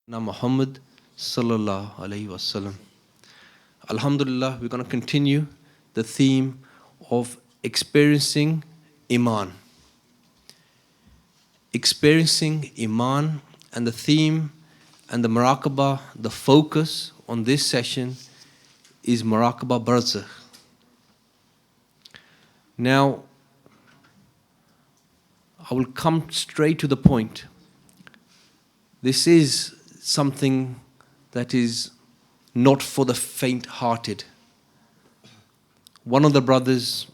Muhammad sallallahu alayhi wasallam. Alhamdulillah, we're going to continue the theme of experiencing Iman. Experiencing Iman, and the theme and the Murakabah, the focus on this session is Murakabah Barzakh. Now, I will come straight to the point. This is something that is not for the faint-hearted. One of the brothers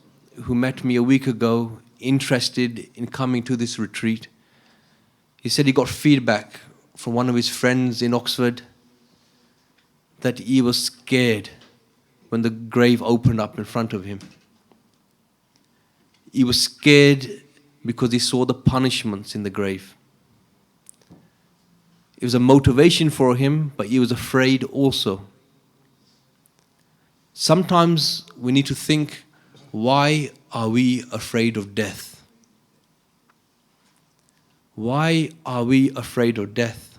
who met me a week ago, interested in coming to this retreat, he said he got feedback from one of his friends in Oxford that he was scared when the grave opened up in front of him. He was scared because he saw the punishments in the grave. It was a motivation for him, but he was afraid also. Sometimes we need to think, why are we afraid of death? Why are we afraid of death?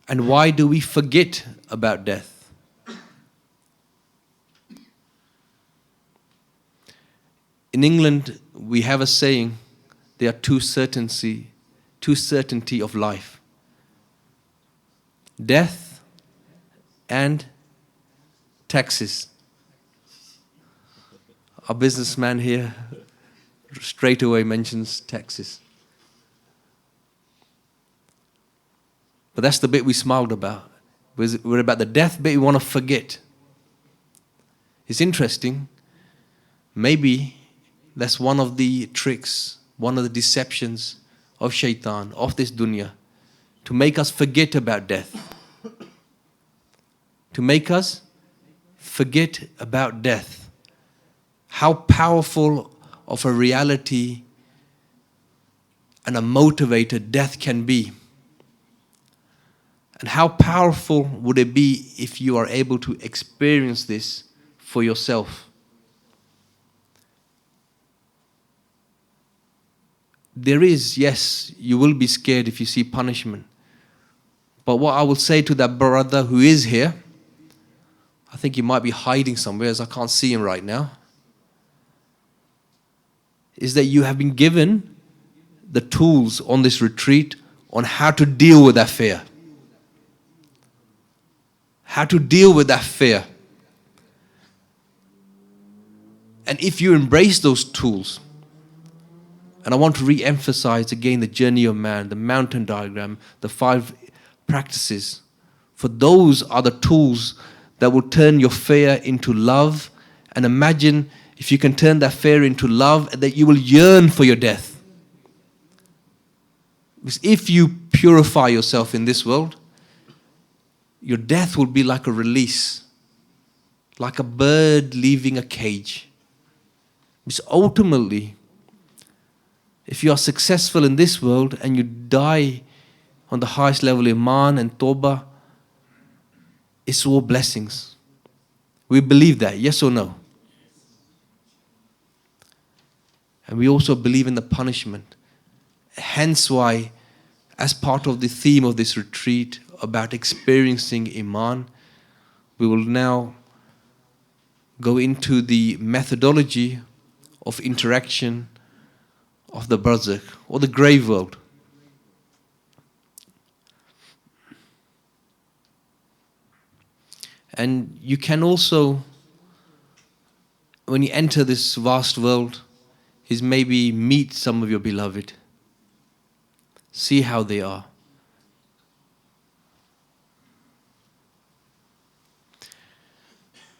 And why do we forget about death? In England, we have a saying, there are two certainty of life: death and taxes. Our businessman here straight away mentions taxes. But that's the bit we smiled about. We're about the death bit we want to forget. It's interesting. Maybe that's one of the tricks, one of the deceptions of shaitan, of this dunya, to make us forget about death. To make us forget about death. How powerful of a reality and a motivator death can be. And how powerful would it be if you are able to experience this for yourself? There is, yes, you will be scared if you see punishment. But what I will say to that brother who is here, I think he might be hiding somewhere as I can't see him right now, is that you have been given the tools on this retreat on how to deal with that fear. How to deal with that fear. And if you embrace those tools, and I want to re-emphasize again the journey of man, the mountain diagram, the 5 practices. For those are the tools that will turn your fear into love. And imagine if you can turn that fear into love, that you will yearn for your death. Because if you purify yourself in this world, your death will be like a release, like a bird leaving a cage. Because ultimately, if you are successful in this world and you die on the highest level of Iman and Tawbah, it's all blessings. We believe that, yes or no? And we also believe in the punishment. Hence why, as part of the theme of this retreat about experiencing Iman, we will now go into the methodology of interaction of the Barzakh, or the grave world. And you can also, when you enter this vast world, is maybe meet some of your beloved. See how they are.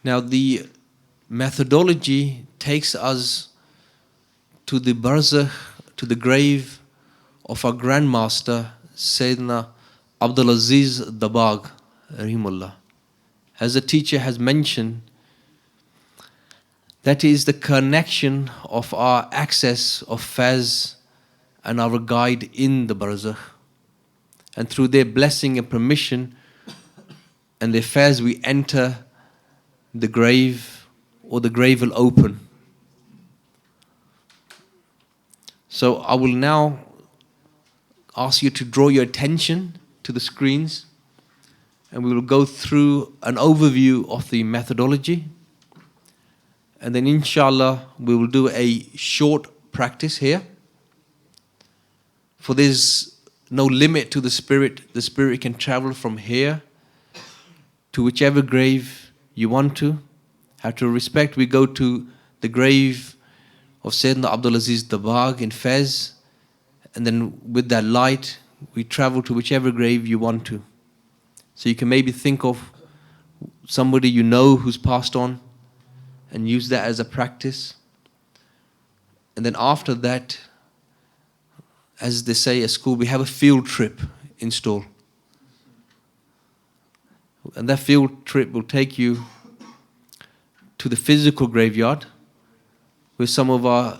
Now the methodology takes us to the Barzakh, to the grave of our grandmaster, Sayyidina Abdulaziz Dabagh, rahimullah. As the teacher has mentioned, that is the connection of our access of Faz and our guide in the Barzakh. And through their blessing and permission and their Faz, we enter the grave, or the grave will open. So I will now ask you to draw your attention to the screens, and we will go through an overview of the methodology. And then inshallah, we will do a short practice here. For there's no limit to the spirit. The spirit can travel from here to whichever grave you want to. Out of respect, we go to the grave of Sayyidina Abdul Aziz Dabagh in Fez, and then with that light, we travel to whichever grave you want to. So you can maybe think of somebody you know who's passed on and use that as a practice. And then after that, as they say at school, we have a field trip installed. And that field trip will take you to the physical graveyard where some of our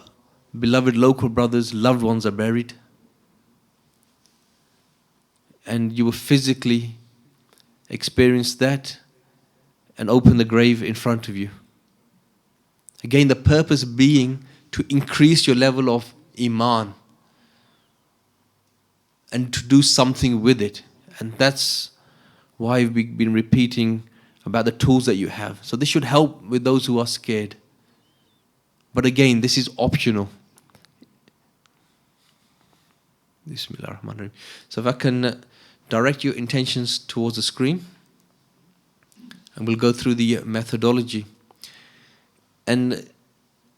beloved local brothers, loved ones are buried. And you will physically experience that and open the grave in front of you. Again, the purpose being to increase your level of iman and to do something with it. And that's why we've been repeating about the tools that you have. So this should help with those who are scared. But again, this is optional. Bismillah ar-Rahman ar-Rahim. So if I can direct your intentions towards the screen, and we'll go through the methodology. And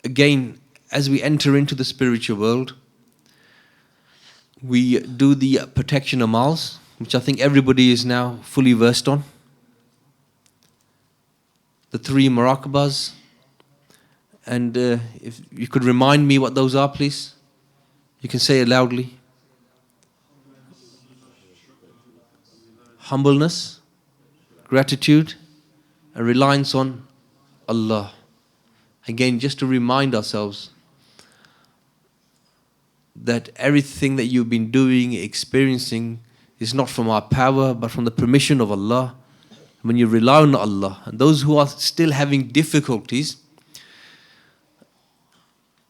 again, as we enter into the spiritual world, we do the protection amals, which I think everybody is now fully versed on. The 3 Murakabahs. And if you could remind me what those are, please. You can say it loudly. Humbleness, gratitude, and reliance on Allah. Again, just to remind ourselves that everything that you've been doing, experiencing, is not from our power, but from the permission of Allah. When you rely on Allah, and those who are still having difficulties,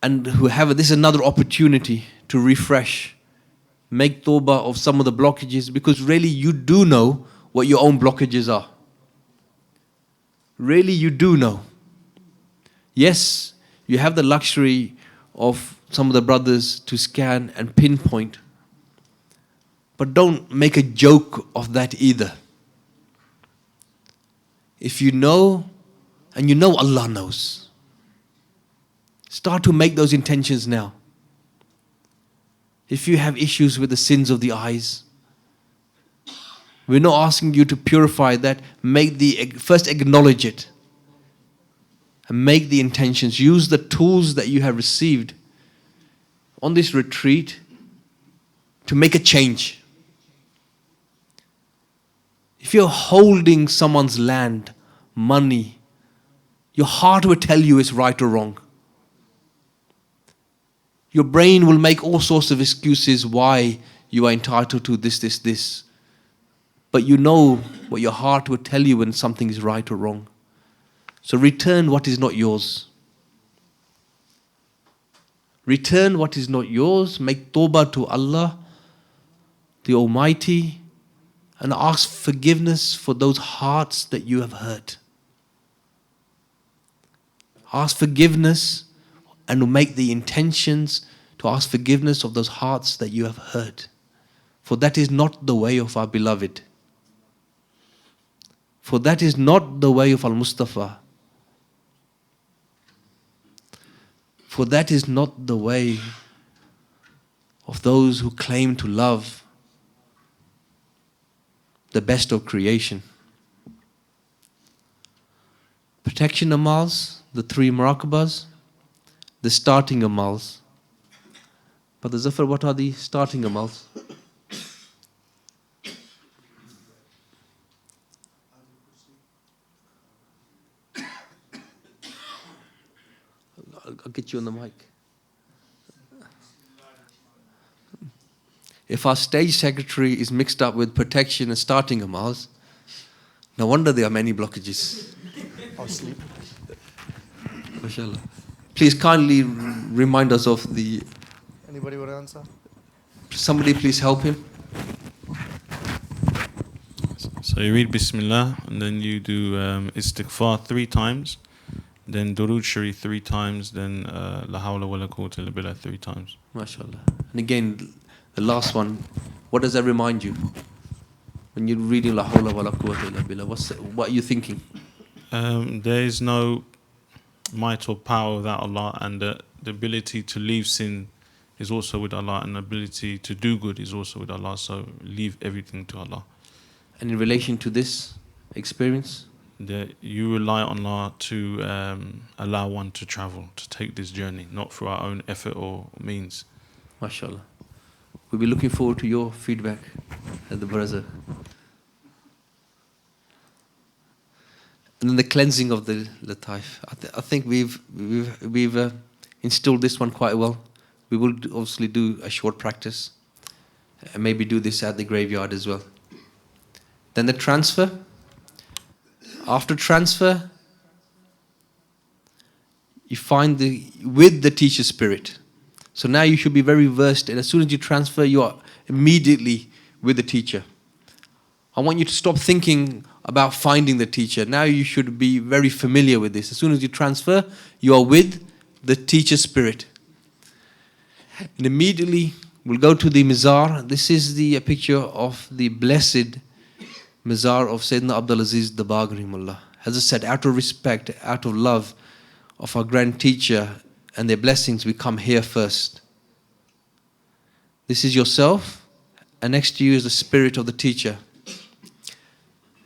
and who have this is another opportunity to refresh, make tawbah of some of the blockages, because really you do know what your own blockages are. Really you do know. Yes, you have the luxury of some of the brothers to scan and pinpoint, but don't make a joke of that either. If you know, and you know Allah knows, start to make those intentions now. If you have issues with the sins of the eyes, we're not asking you to purify that. First acknowledge it. And make the intentions. Use the tools that you have received on this retreat to make a change. If you're holding someone's land, money, your heart will tell you it's right or wrong. Your brain will make all sorts of excuses why you are entitled to this. But you know what your heart will tell you when something is right or wrong. So return what is not yours. Return what is not yours. Make tawbah to Allah, the Almighty, and ask forgiveness for those hearts that you have hurt. Ask forgiveness and make the intentions to ask forgiveness of those hearts that you have hurt. For that is not the way of our beloved. For that is not the way of Al-Mustafa. For that is not the way of those who claim to love the best of creation. Protection amals, the 3 Murakabahs, the starting amals. Brother Zafar, what are the starting amals? I'll get you on the mic. If our stage secretary is mixed up with protection and starting amals, no wonder there are many blockages. I'll sleep. MashaAllah. Please kindly remind us of the... Anybody want to answer? Somebody please help him. So you read Bismillah and then you do istighfar 3 times, then Durood Sharif 3 times, then La Hawla wa la quwwata illa billah 3 times. MashaAllah. And again, the last one, what does that remind you? When you're reading La Hawla wa la quwwata illa billah, what are you thinking? There is no might or power without Allah, and the ability to leave sin is also with Allah, and the ability to do good is also with Allah, so leave everything to Allah. And in relation to this experience? That you rely on Allah to allow one to travel, to take this journey, not through our own effort or means. MashaAllah. We'll be looking forward to your feedback at the Barzakh. And then the cleansing of the Lataif. I think we've instilled this one quite well. We will obviously do a short practice and maybe do this at the graveyard as well. Then the transfer. After transfer, you find with the teacher spirit. So now you should be very versed, and as soon as you transfer, you are immediately with the teacher. I want you to stop thinking about finding the teacher. Now you should be very familiar with this. As soon as you transfer, you are with the teacher spirit. And immediately we'll go to the Mizar. This is the picture of the blessed Mizar of Sayyidina Abdul Aziz Dabagh rahimahullah. As I said, out of respect, out of love of our grand teacher and their blessings, we come here first. This is yourself, and next to you is the spirit of the teacher.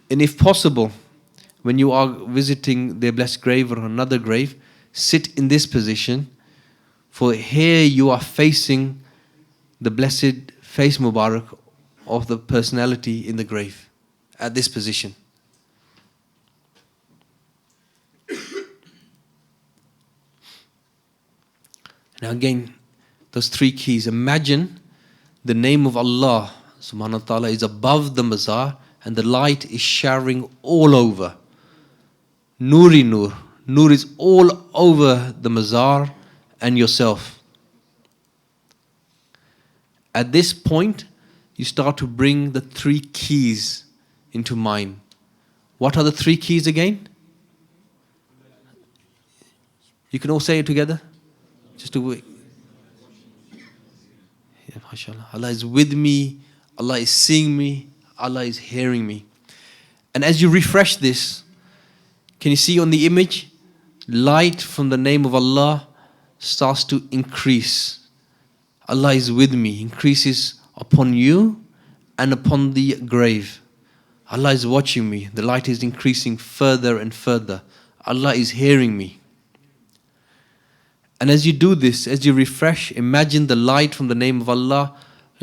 And if possible, when you are visiting their blessed grave or another grave, sit in this position, for here you are facing the blessed face Mubarak of the personality in the grave, at this position. Now again, those 3 keys. Imagine the name of Allah subhanahu wa ta'ala is above the Mazar, and the light is showering all over. Nuri Nur. Nur is all over the Mazar and yourself. At this point, you start to bring the 3 keys into mind. What are the 3 keys again? You can all say it together? Just to wait. Yeah, mashallah. Allah is with me. Allah is seeing me. Allah is hearing me. And as you refresh this, can you see on the image? Light from the name of Allah starts to increase. Allah is with me. Increases upon you and upon the grave. Allah is watching me. The light is increasing further and further. Allah is hearing me. And as you do this, as you refresh, imagine the light from the name of Allah,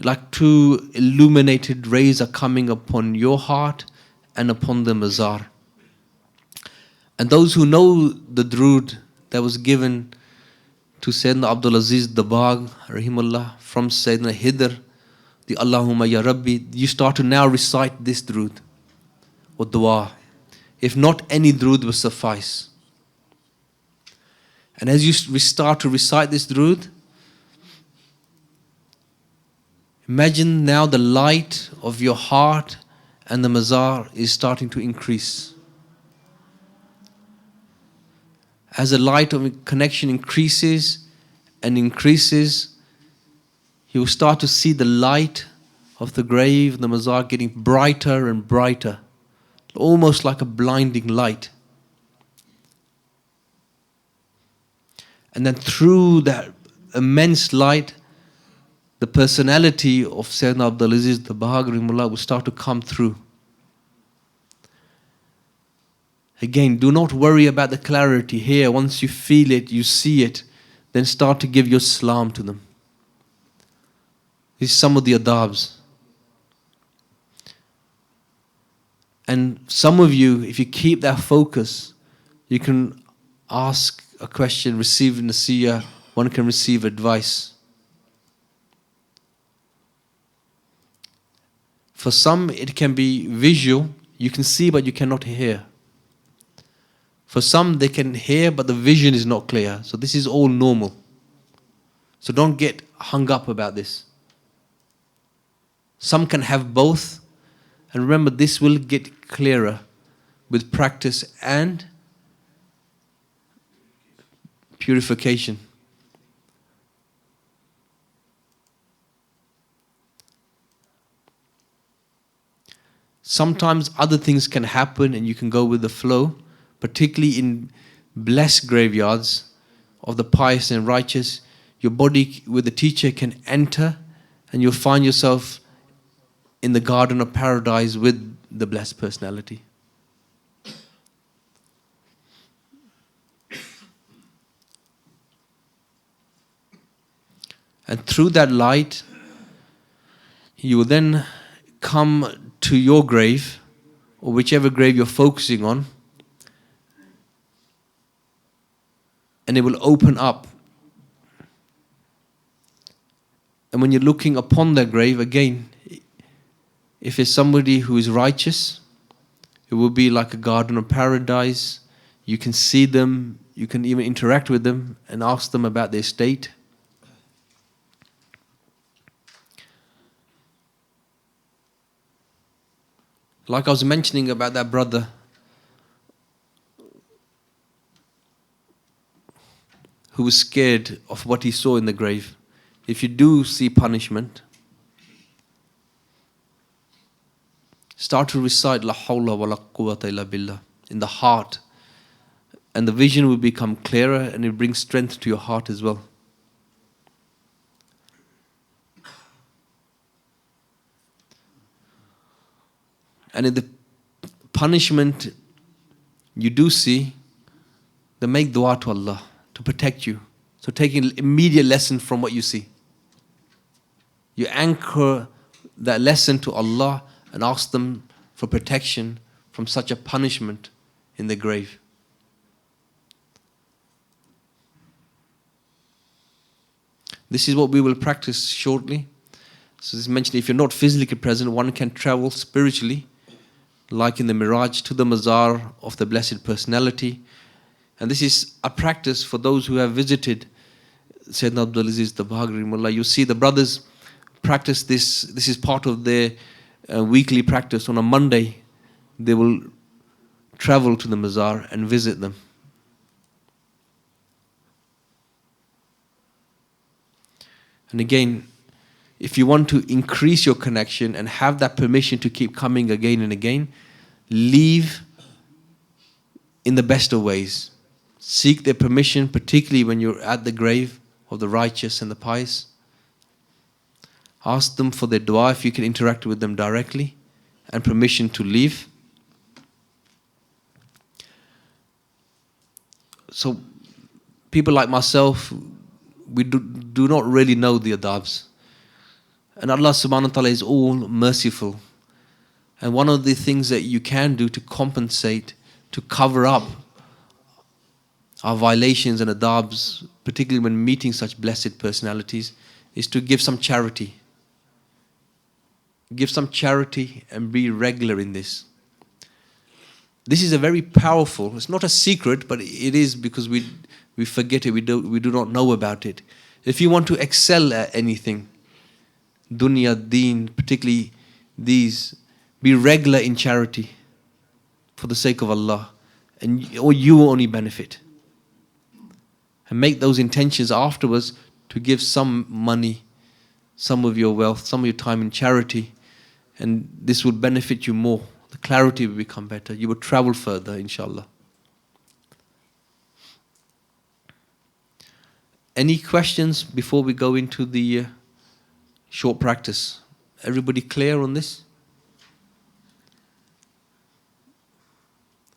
like 2 illuminated rays are coming upon your heart and upon the Mazar. And those who know the Durood that was given to Sayyidina Abdul Aziz Dabagh rahimahullah from Sayyidina Hidr, the Allahumma Ya Rabbi, you start to now recite this Durood or dua. If not, any Durood will suffice. And as you start to recite this Durood, imagine now the light of your heart and the Mazar is starting to increase. As the light of connection increases and increases, you will start to see the light of the grave, the Mazar, getting brighter and brighter, almost like a blinding light. And then through that immense light, the personality of Sayyidina Abdul Aziz Dabagh rahimahullah will start to come through. Again, do not worry about the clarity here. Once you feel it, you see it, then start to give your salam to them. These are some of the adabs. And some of you, if you keep that focus, you can ask a question, receive nasiyah, one can receive advice. For some, it can be visual. You can see, but you cannot hear. For some, they can hear, but the vision is not clear. So this is all normal. So don't get hung up about this. Some can have both. And remember, this will get clearer with practice and purification. Sometimes other things can happen and you can go with the flow, particularly in blessed graveyards of the pious and righteous. Your body with the teacher can enter and you'll find yourself in the garden of paradise with the blessed personality. And through that light, you will then come to your grave, or whichever grave you're focusing on, and it will open up. And when you're looking upon their grave, again, if it's somebody who is righteous, it will be like a garden of paradise. You can see them, you can even interact with them and ask them about their state. Like I was mentioning about that brother who was scared of what he saw in the grave. If you do see punishment, start to recite La hawla wa la quwwata illa billah in the heart, and the vision will become clearer and it brings strength to your heart as well. And in the punishment you do see, then make dua to Allah to protect you. So take an immediate lesson from what you see. You anchor that lesson to Allah and ask them for protection from such a punishment in the grave. This is what we will practice shortly. So this is mentioned, if you're not physically present, one can travel spiritually, like in the Miraj, to the Mazar of the Blessed Personality. And this is a practice for those who have visited Sayyidina Abdul Aziz the Bahagri Mullah. You see the brothers practice this. This is part of their weekly practice. On a Monday, they will travel to the Mazar and visit them. And again, if you want to increase your connection and have that permission to keep coming again and again, leave in the best of ways. Seek their permission, particularly when you're at the grave of the righteous and the pious. Ask them for their dua if you can interact with them directly, and permission to leave. So people like myself, we do not really know the adabs. And Allah subhanahu wa ta'ala is all merciful. And one of the things that you can do to compensate, to cover up our violations and adabs, particularly when meeting such blessed personalities, is to give some charity. Give some charity and be regular in this. This is a very powerful, it's not a secret, but it is because we forget it, we do not know about it. If you want to excel at anything, dunya, deen, particularly these, be regular in charity for the sake of Allah, or you will only benefit. And make those intentions afterwards to give some money, some of your wealth, some of your time in charity, and this will benefit you more. The clarity will become better. You will travel further, inshallah. Any questions before we go into the short practice? Everybody clear on this?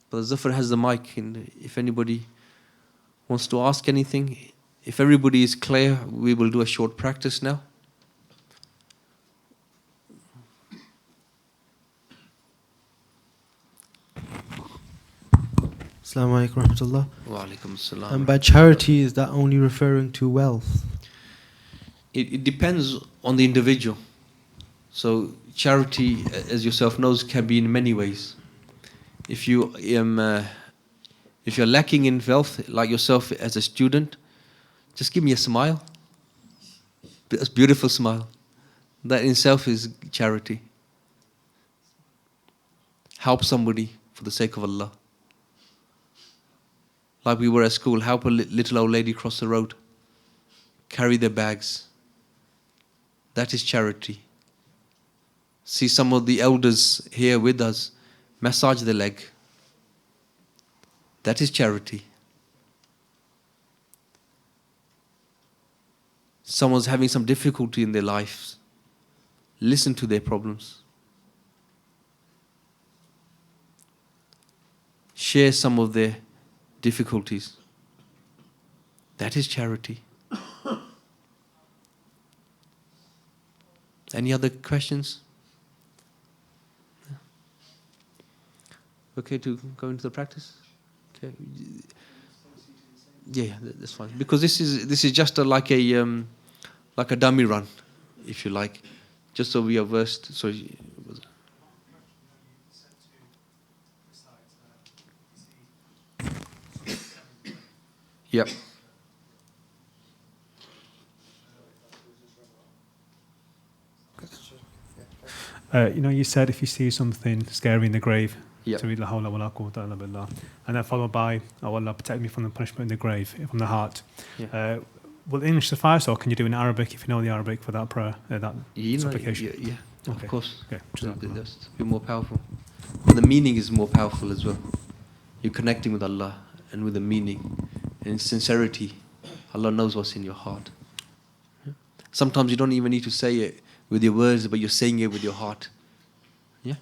Brother Zafar has the mic, and if anybody wants to ask anything, if everybody is clear, we will do a short practice now. Assalamu alaikum warahmatullah. Wa alaikum assalam. And by charity, is that only referring to wealth? It depends on the individual. So charity, as yourself knows, can be in many ways. If you're lacking in wealth, like yourself as a student, just give me a smile. A beautiful smile. That in itself is charity. Help somebody for the sake of Allah. Like we were at school, help a little old lady cross the road, carry their bags. That is charity. See some of the elders here with us, massage their leg. That is charity. Someone's having some difficulty in their lives. Listen to their problems. Share some of their difficulties. That is charity. Any other questions? Okay to go into the practice? Okay. Yeah, that's fine. Because this is just like a dummy run, if you like, just so we are versed. Sorry. Yep. You said if you see something scary in the grave, Yep. to read La hawla wa la quwwata illa billah, and then followed by, oh Allah, protect me from the punishment in the grave, from the heart. Yeah. Will English suffice, or can you do in Arabic if you know the Arabic for that prayer, that supplication? Yeah, Okay. of course. Okay. That's to be more powerful. But the meaning is more powerful as well. You're connecting with Allah and with the meaning. And in sincerity, Allah knows what's in your heart. Yeah? Sometimes you don't even need to say it with your words, but you're saying it with your heart. Yeah?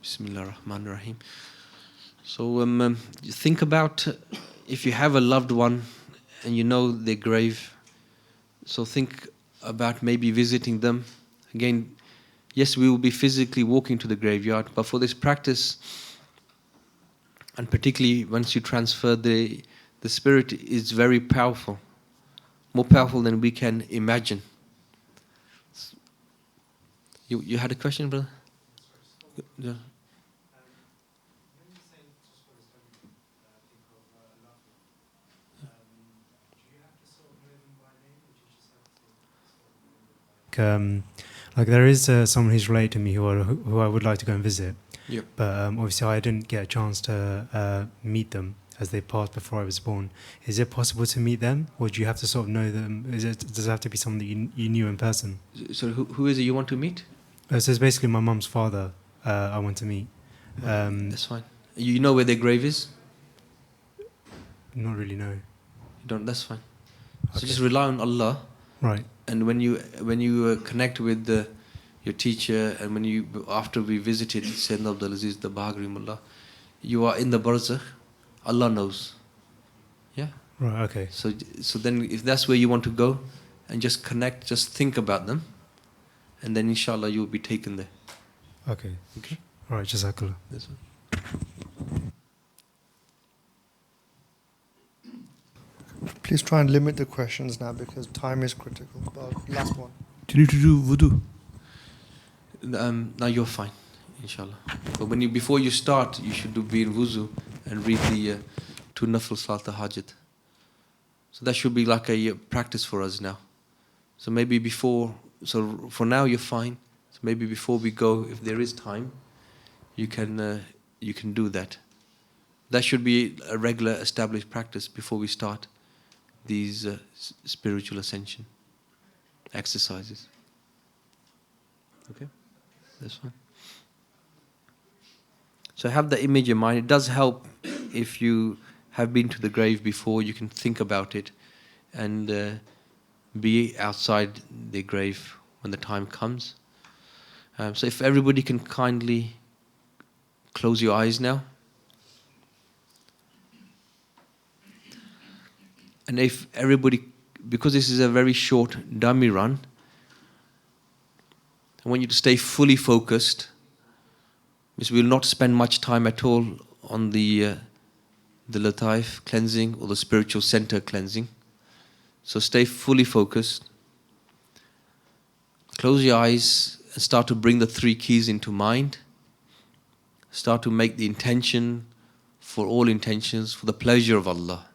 Bismillah ar-Rahman ar-Rahim. So you think about if you have a loved one and you know their grave, so think about maybe visiting them. Again, yes, we will be physically walking to the graveyard, but for this practice, and particularly once you transfer the spirit, is very powerful, more powerful than we can imagine. You had a question, brother? Yeah. Like there is someone who's related to me who I would like to go and visit. Yep. But obviously I didn't get a chance to meet them as they passed before I was born. Is it possible to meet them, or do you have to sort of know them? Does it have to be someone that you knew in person? So who is it you want to meet? So it's basically my mum's father I want to meet. That's fine. You know where their grave is? Not really, no. You don't. That's fine. So Okay. just rely on Allah. Right. And when you connect with your teacher, and after we visited Sayyidina Abdul Aziz the Bahagri Mullah, you are in the Barzakh. Allah knows. Yeah. Right. Okay. So then, if that's where you want to go, and just connect, just think about them, and then inshallah you will be taken there. Okay. Okay. All right. Jazakallah. That's one. Please try and limit the questions now because time is critical. But last one. Do you need to do wudu? Now you're fine, inshallah. But before you start, you should be in wuzu and read the two nafl salat hajat. So that should be like a practice for us now. So maybe so for now you're fine. So maybe before we go, if there is time, you can do that. That should be a regular established practice before we start these spiritual ascension exercises. Okay, that's fine. So have the image in mind. It does help if you have been to the grave before. You can think about it and be outside the grave when the time comes. So if everybody can kindly close your eyes now. And if everybody, because this is a very short dummy run, I want you to stay fully focused, because we will not spend much time at all on the lataif cleansing or the spiritual center cleansing. So stay fully focused. Close your eyes and start to bring the three keys into mind. Start to make the intention for all intentions, for the pleasure of Allah.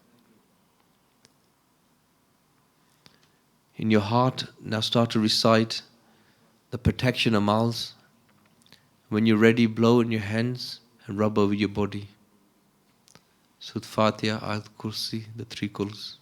In your heart, now start to recite the protection amals. When you're ready, blow in your hands and rub over your body. Surah Fatiha, Ayat Kursi, the three quls.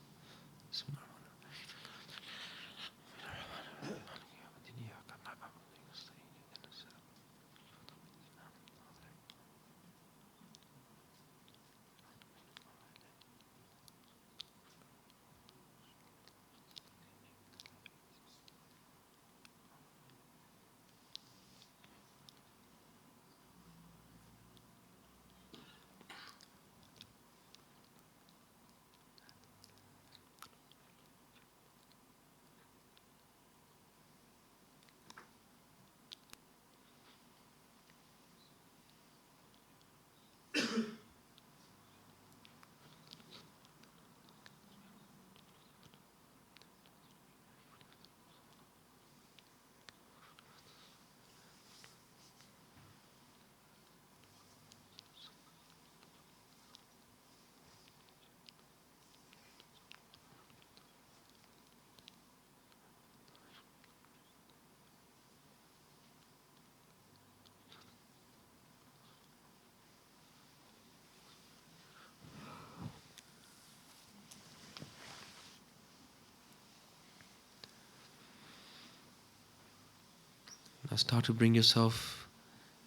Now start to bring yourself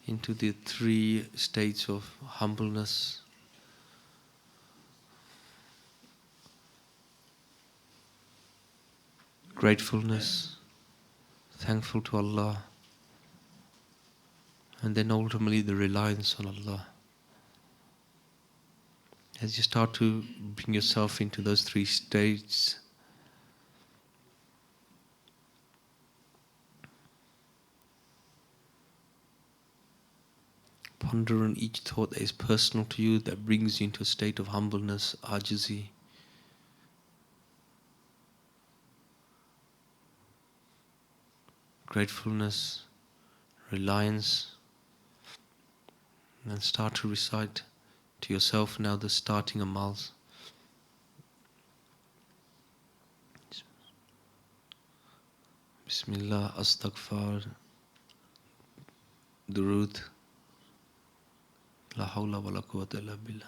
into the three states of humbleness, gratefulness, thankful to Allah, and then ultimately the reliance on Allah. As you start to bring yourself into those three states, ponder on each thought that is personal to you, that brings you into a state of humbleness, ajizi. Gratefulness, reliance, and then start to recite to yourself now the starting amals. Bismillah, Astaghfar, Durud, La hawla wa la quwwata illa billah.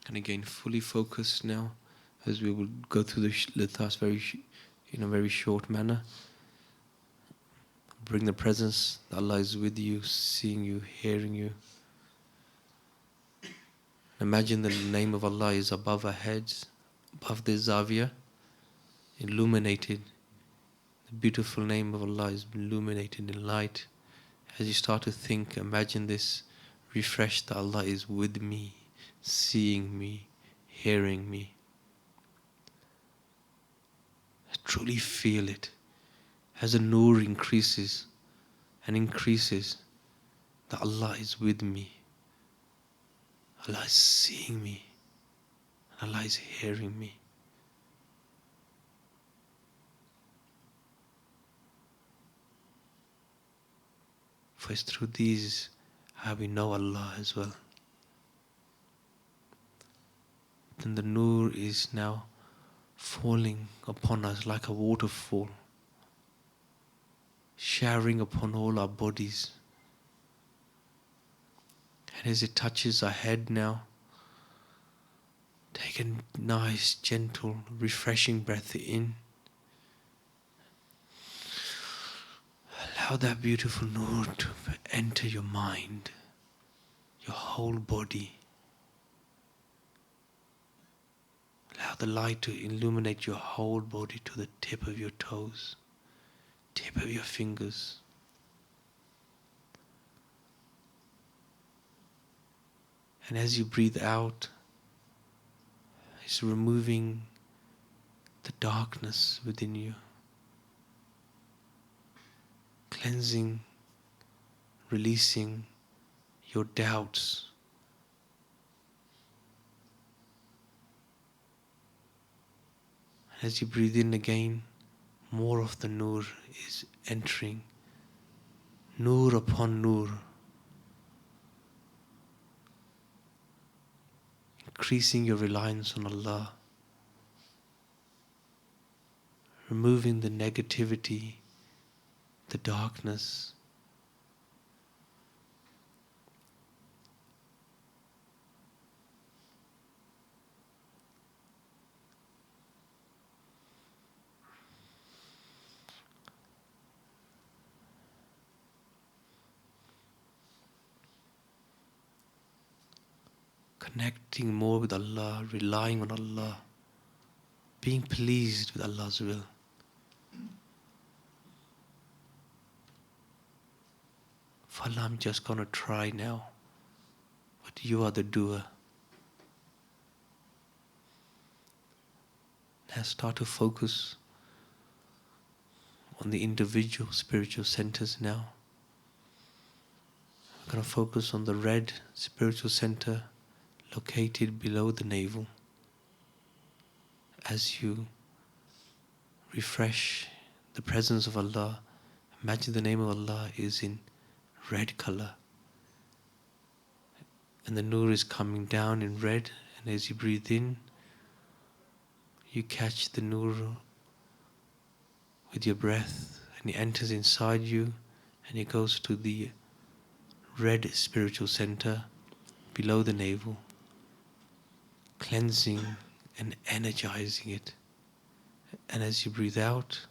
And again, fully focused now, as we will go through the lithas in a very short manner. Bring the presence that Allah is with you, seeing you, hearing you. Imagine the name of Allah is above our heads, above the Zavia, illuminated. The beautiful name of Allah is illuminated in light. As you start to think, imagine this refreshed that Allah is with me, seeing me, hearing me. Truly feel it. As the nur increases and increases, that Allah is with me. Allah is seeing me. Allah is hearing me. For it's through these how we know Allah as well. Then the nur is now falling upon us like a waterfall, showering upon all our bodies. And as it touches our head now, take a nice, gentle, refreshing breath in. Allow that beautiful nur to enter your mind, your whole body. Allow the light to illuminate your whole body to the tip of your toes, tip of your fingers. And as you breathe out, it's removing the darkness within you. Cleansing, releasing your doubts. As you breathe in again, more of the Nur is entering. Nur upon Nur. Increasing your reliance on Allah. Removing the negativity, the darkness. Connecting more with Allah, relying on Allah, being pleased with Allah's will. For Allah, I'm just going to try now, but you are the doer. Now start to focus on the individual spiritual centers now. We're going to focus on the red spiritual center located below the navel. As you refresh the presence of Allah, imagine the name of Allah is in red color. And the nur is coming down in red, and as you breathe in, you catch the nur with your breath, and it enters inside you, and it goes to the red spiritual center below the navel, cleansing and energizing it. And as you breathe out,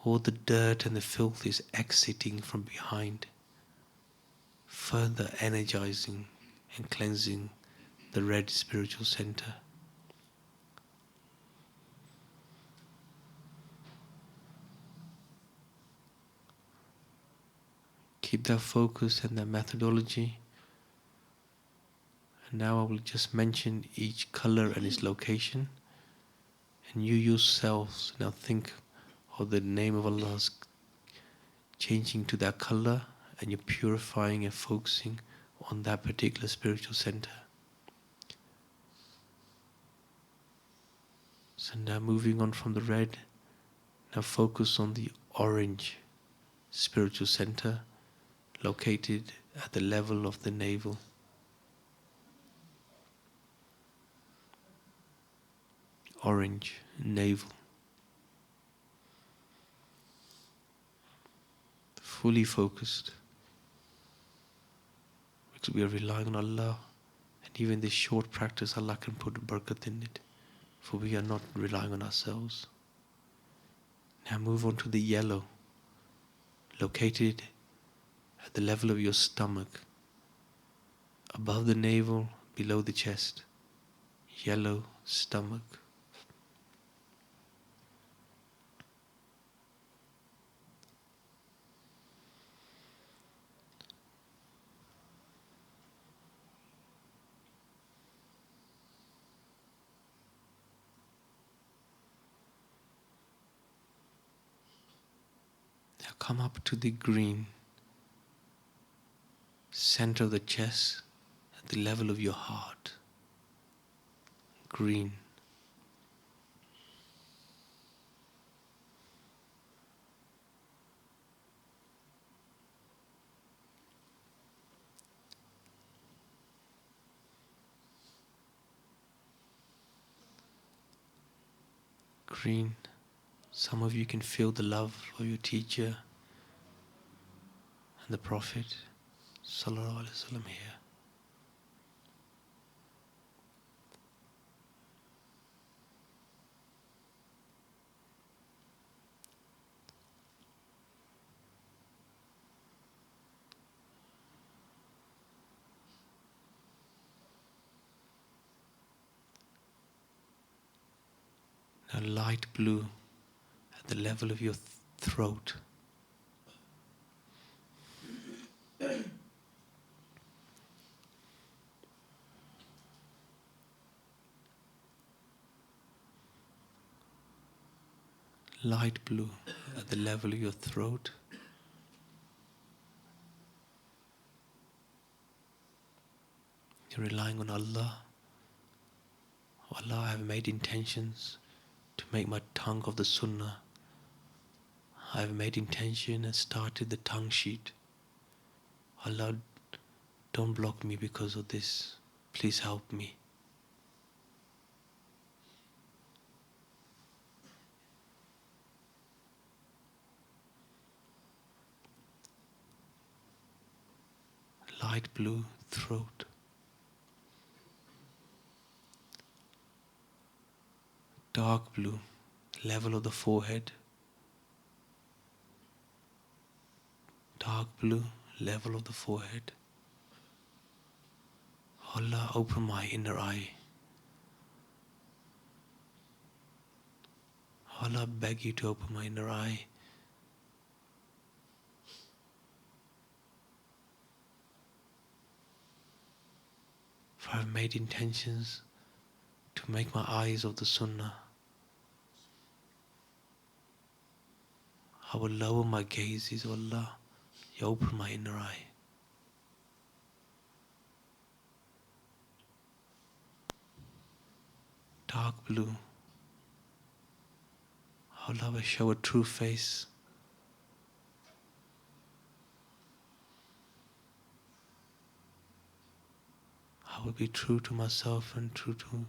all the dirt and the filth is exiting from behind, further energizing and cleansing the red spiritual center. Keep that focus and that methodology. And now I will just mention each color and its location. And you yourselves now think of the name of Allah changing to that color, and you're purifying and focusing on that particular spiritual center. So now moving on from the red, now focus on the orange spiritual center located at the level of the navel. Orange navel. Fully focused. Because we are relying on Allah, and even this short practice, Allah can put barakat in it, for we are not relying on ourselves. Now move on to the yellow, located at the level of your stomach, above the navel, below the chest. Yellow stomach. Now come up to the green, center of the chest, at the level of your heart. Green. Green. Some of you can feel the love of your teacher and the Prophet Sallallahu Alaihi Wasallam here. Now light blue at the level of your throat. light blue at the level of your throat. You're relying on Allah. Oh Allah, I have made intentions to make my tongue of the Sunnah. I have made intention and started the tongue sheet. Allah, don't block me because of this. Please help me. Light blue throat. Dark blue, level of the forehead. Dark blue, level of the forehead. Allah, open my inner eye. Allah, I beg you to open my inner eye. For I've made intentions to make my eyes of the Sunnah. I will lower my gazes, O Allah. You open my inner eye. Dark blue. Allah, I show a true face. I will be true to myself and true to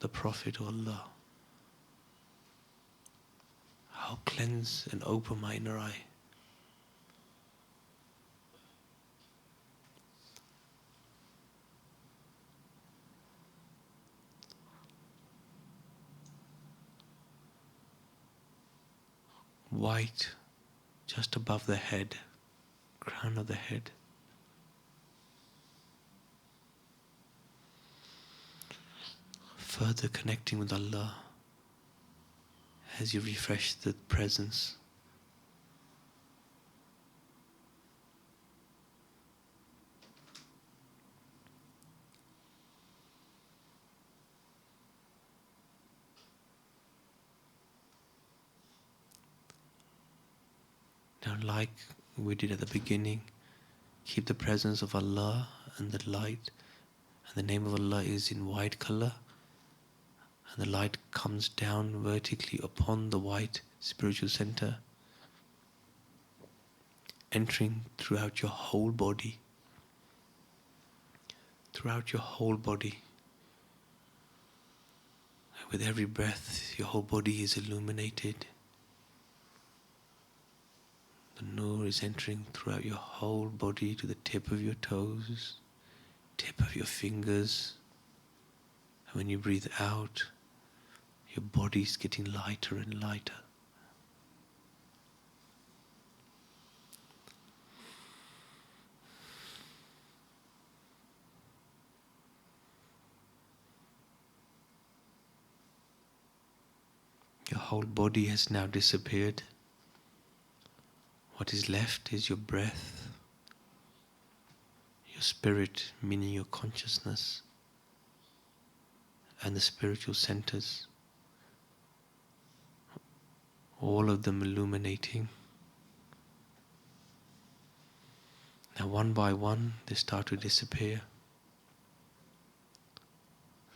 the Prophet, O Allah. I'll cleanse and open my inner eye. White, just above the head, crown of the head. Further connecting with Allah as you refresh the presence. Now, like we did at the beginning, keep the presence of Allah and the light, and the name of Allah is in white color, and the light comes down vertically upon the white spiritual center, entering throughout your whole body. Throughout your whole body. And with every breath, your whole body is illuminated. The Nur is entering throughout your whole body to the tip of your toes, tip of your fingers. And when you breathe out, your body is getting lighter and lighter. Your whole body has now disappeared. What is left is your breath, your spirit, meaning your consciousness, and the spiritual centers, all of them illuminating. Now one by one they start to disappear.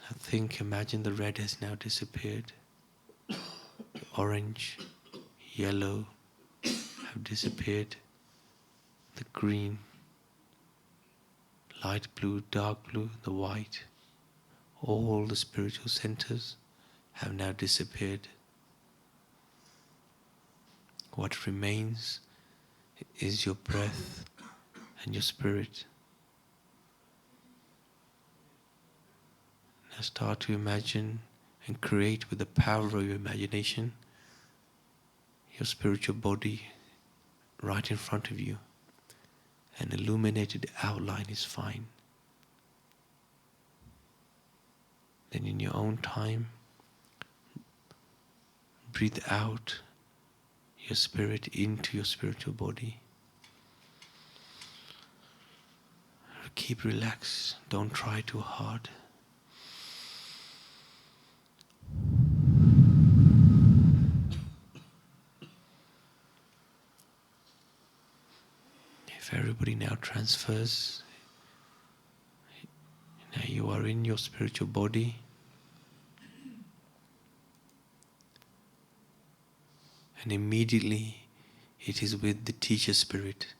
Now imagine the red has now disappeared. The orange, yellow have disappeared. The green, light blue, dark blue, the white, all the spiritual centers have now disappeared. What remains is your breath and your spirit. Now start to imagine and create with the power of your imagination your spiritual body right in front of you. An illuminated outline is fine. Then in your own time, breathe out your spirit into your spiritual body. Keep relaxed, don't try too hard. If everybody now transfers, now you are in your spiritual body. And immediately it is with the teacher spirit.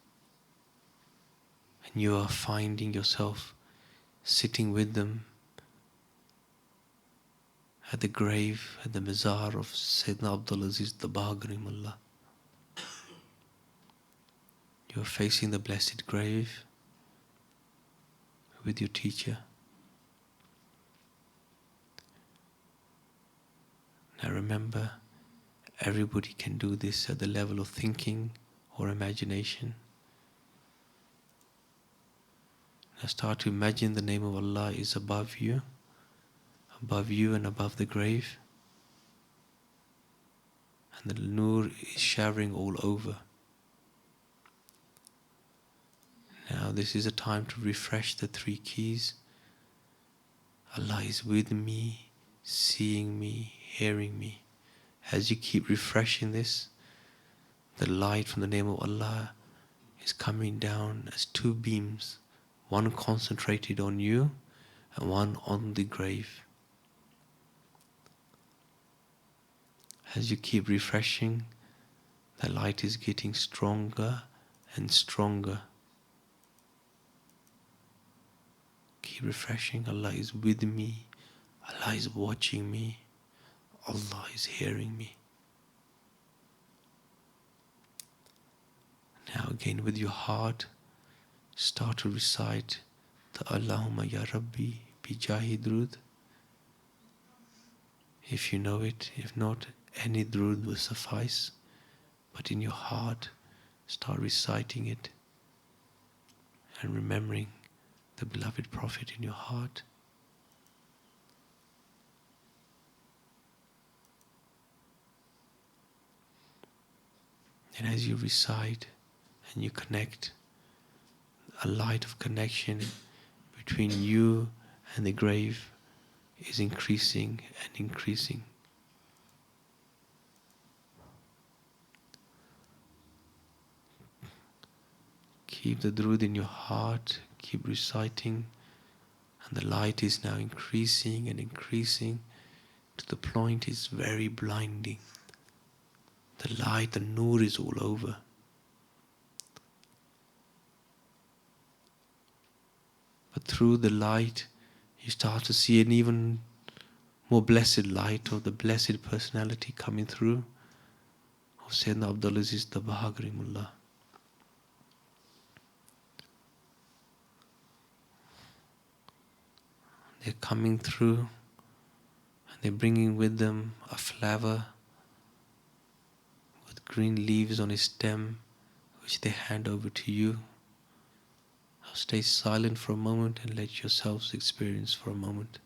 And you are finding yourself sitting with them at the grave, at the mazar of Sayyidina Abdul Aziz the Baghri Mullah. You are facing the blessed grave with your teacher. Now remember, everybody can do this at the level of thinking or imagination. Now start to imagine the name of Allah is above you and above the grave. And the nur is showering all over. Now this is a time to refresh the three keys. Allah is with me, seeing me, hearing me. As you keep refreshing this, the light from the name of Allah is coming down as two beams, one concentrated on you and one on the grave. As you keep refreshing, the light is getting stronger and stronger. Keep refreshing. Allah is with me. Allah is watching me. Allah is hearing me. Now again with your heart, start to recite the Allahumma Ya Rabbi bi Jahi Drud. If you know it, if not, any drud will suffice. But in your heart, start reciting it and remembering the beloved Prophet in your heart. And as you recite and you connect, a light of connection between you and the grave is increasing and increasing. Keep the drud in your heart, keep reciting, and the light is now increasing and increasing to the point it's very blinding. The light, the nur is all over. But through the light, you start to see an even more blessed light of the blessed personality coming through of Sayyidina Abdul Aziz the Baghri Mullah. They're coming through and they're bringing with them a flower with green leaves on its stem, which they hand over to you. Now stay silent for a moment and let yourselves experience for a moment.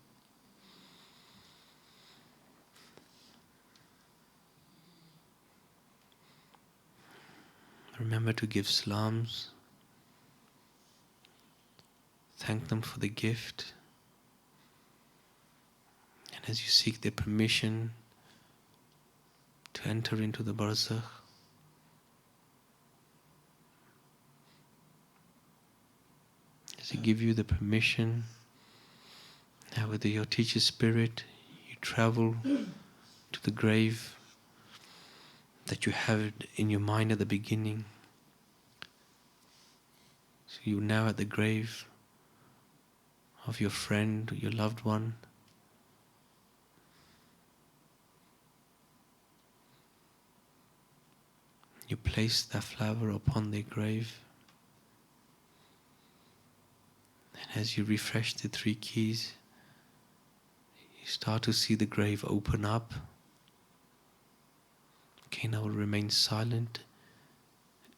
Remember to give salams. Thank them for the gift. And as you seek their permission to enter into the Barzakh, as they give you the permission, now with your teacher spirit, you travel to the grave that you had in your mind at the beginning. So you're now at the grave of your friend, your loved one. You place that flower upon their grave. And as you refresh the three keys, you start to see the grave open up. Okay, now we'll remain silent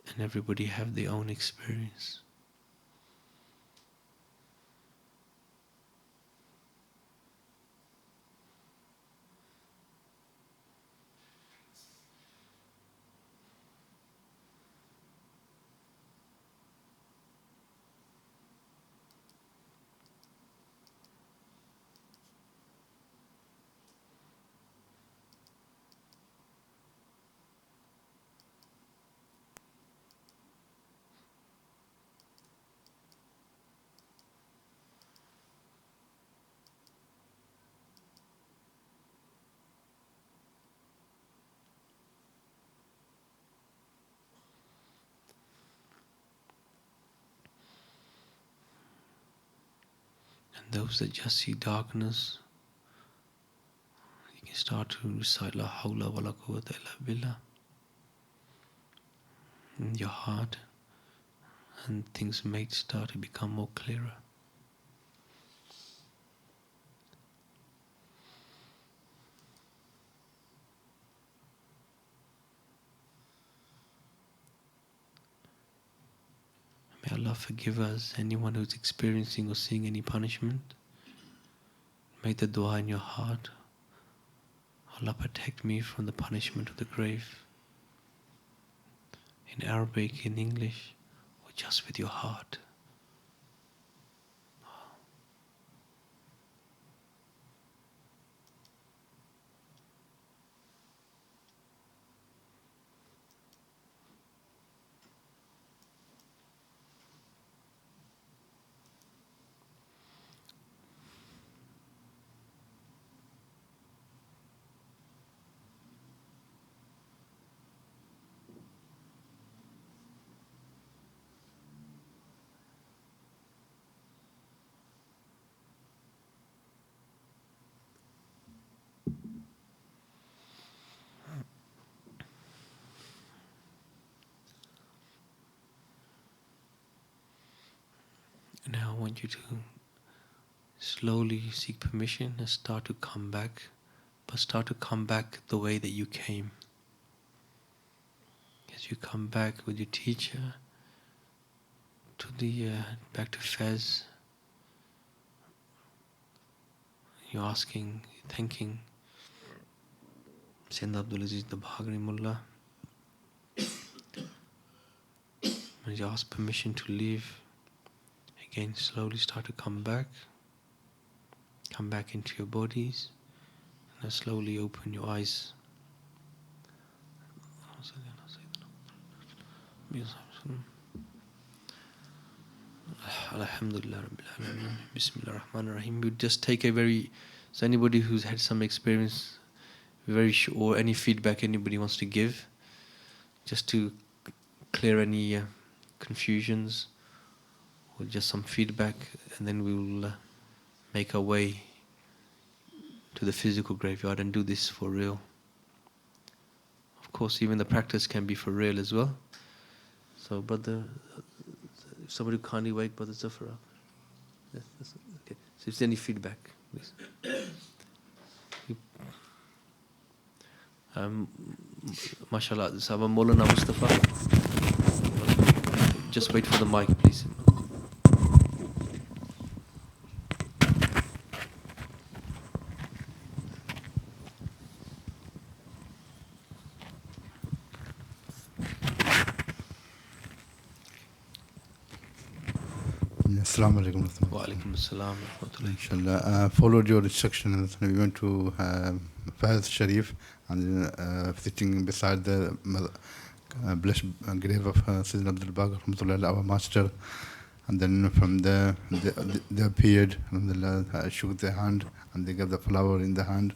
and everybody have their own experience. And those that just see darkness, you can start to recite La hawla wa la quwwata illa billah in your heart, and things may start to become more clearer. May Allah forgive us, anyone who's experiencing or seeing any punishment. Make the dua in your heart. Allah protect me from the punishment of the grave. In Arabic, in English, or just with your heart. Now I want you to slowly seek permission and start to come back, but start to come back the way that you came. As you come back with your teacher to the back to Fez, you're asking, thanking Sayyid Abdul Aziz the Bhaghri Mullah. When you ask permission to leave, again slowly start to come back into your bodies, and then slowly open your eyes. Alhamdulillah Rabbil Alameen. Bismillah Rahman Rahim. You just take so anybody who's had some experience, very short, or any feedback anybody wants to give, just to clear any confusions, or just some feedback, and then we will make our way to the physical graveyard and do this for real. Of course, even the practice can be for real as well. So, brother, if somebody kindly wake Brother Zafar up. Yes, okay. So, if there's any feedback, please. MashaAllah, Sahaba Maulana Mustafa. Just wait for the mic, please. Assalamu alaikum. Wa alaikum assalam. Inshallah, followed your instructions. We went to Faiz Sharif and sitting beside the blessed grave of Sayyid Abdul Barzakh, our master. And then from there, they appeared, and shook their hand, and they gave the flower in the hand.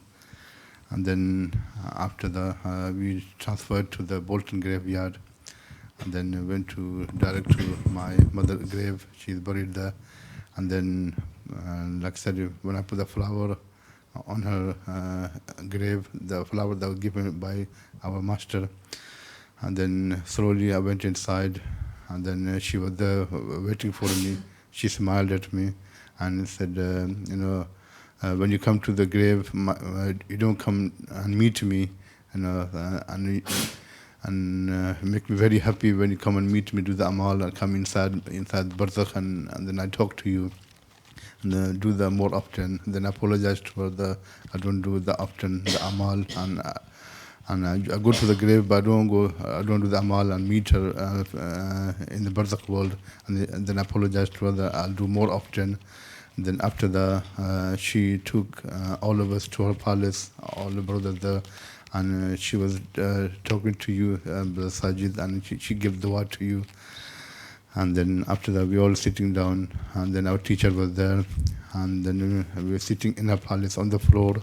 And then after we transferred to the Bolton graveyard. And then went direct to my mother's grave. She's buried there. And then, like I said, when I put the flower on her grave, the flower that was given by our master. And then slowly I went inside, and then she was there waiting for me. She smiled at me and said, when you come to the grave, you don't come and meet me, and make me very happy when you come and meet me, do the amal, and come inside Barzakh, and then I talk to you, and do the more often. Then I apologized for I don't do the often, the amal, and I go to the grave, but I don't do the amal and meet her in the Barzakh world, and then I apologized for I'll do more often. And then after she took all of us to her palace, all the brothers there. And she was talking to you, Brother Sajid, and she gave dua to you. And then after that, we all sitting down, and then our teacher was there, and then we were sitting in a palace on the floor,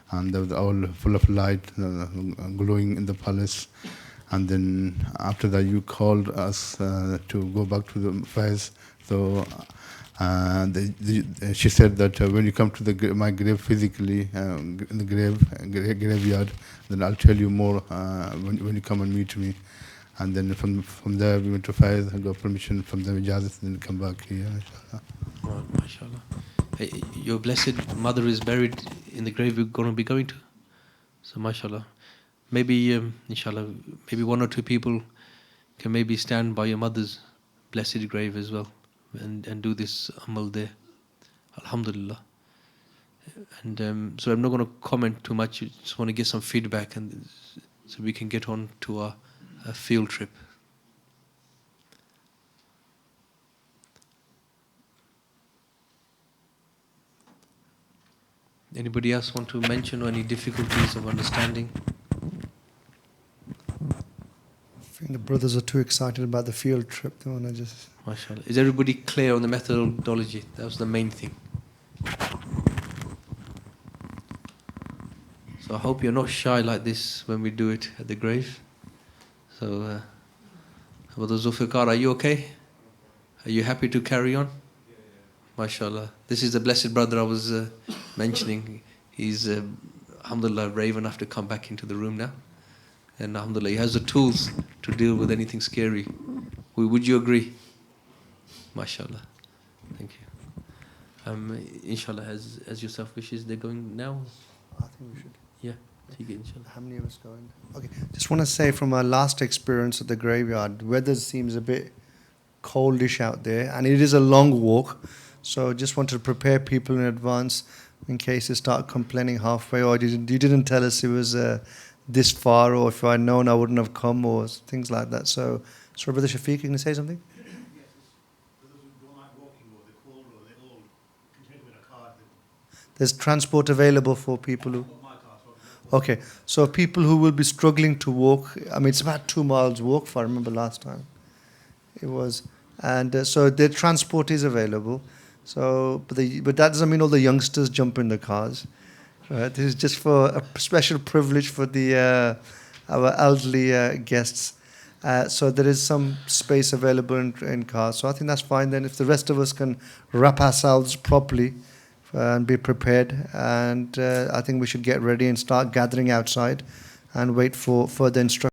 and there was all full of light glowing in the palace. And then after that, you called us to go back to the Fez. So She said that when you come to my grave physically, in the graveyard, then I'll tell you more when you come and meet me. And then from there we went to Faiz and got permission from the Ijazat and then come back here. Inshallah. Right, mashallah. Hey, your blessed mother is buried in the grave we're going to be going to. So mashallah. Maybe, inshallah, maybe one or two people can maybe stand by your mother's blessed grave as well and do this amal there. Alhamdulillah. And so I'm not going to comment too much. I just want to get some feedback and so we can get on to our field trip. Anybody else want to mention any difficulties of understanding? I think the brothers are too excited about the field trip. They want to just... MashaAllah. Is everybody clear on the methodology? That was the main thing. So I hope you're not shy like this when we do it at the grave. So, Brother Zulfikar, are you okay? Are you happy to carry on? MashaAllah. This is the blessed brother I was mentioning. He's, alhamdulillah, brave enough to come back into the room now. And alhamdulillah, he has the tools to deal with anything scary. Would you agree? MashaAllah. Thank you. Inshallah, as yourself wishes, they're going now? I think we should. Yeah. Take it, inshallah. How many of us going? Okay. Just want to say from our last experience at the graveyard, weather seems a bit coldish out there, and it is a long walk. So just want to prepare people in advance in case they start complaining halfway, or you didn't tell us it was this far, or if I'd known I wouldn't have come, or things like that. So, Brother Shafiq, you going to say something? Yes, for those who don't like walking or they're cold or they're all contained with a car. There's transport available for people who... My car, so Okay, so people who will be struggling to walk, I mean, it's about 2 miles walk, if I remember last time. It was. And so the transport is available. So, but that doesn't mean all the youngsters jump in the cars. Right? This is just for a special privilege for our elderly guests. So there is some space available in cars. So I think that's fine then. If the rest of us can wrap ourselves properly and be prepared, and I think we should get ready and start gathering outside and wait for further instructions.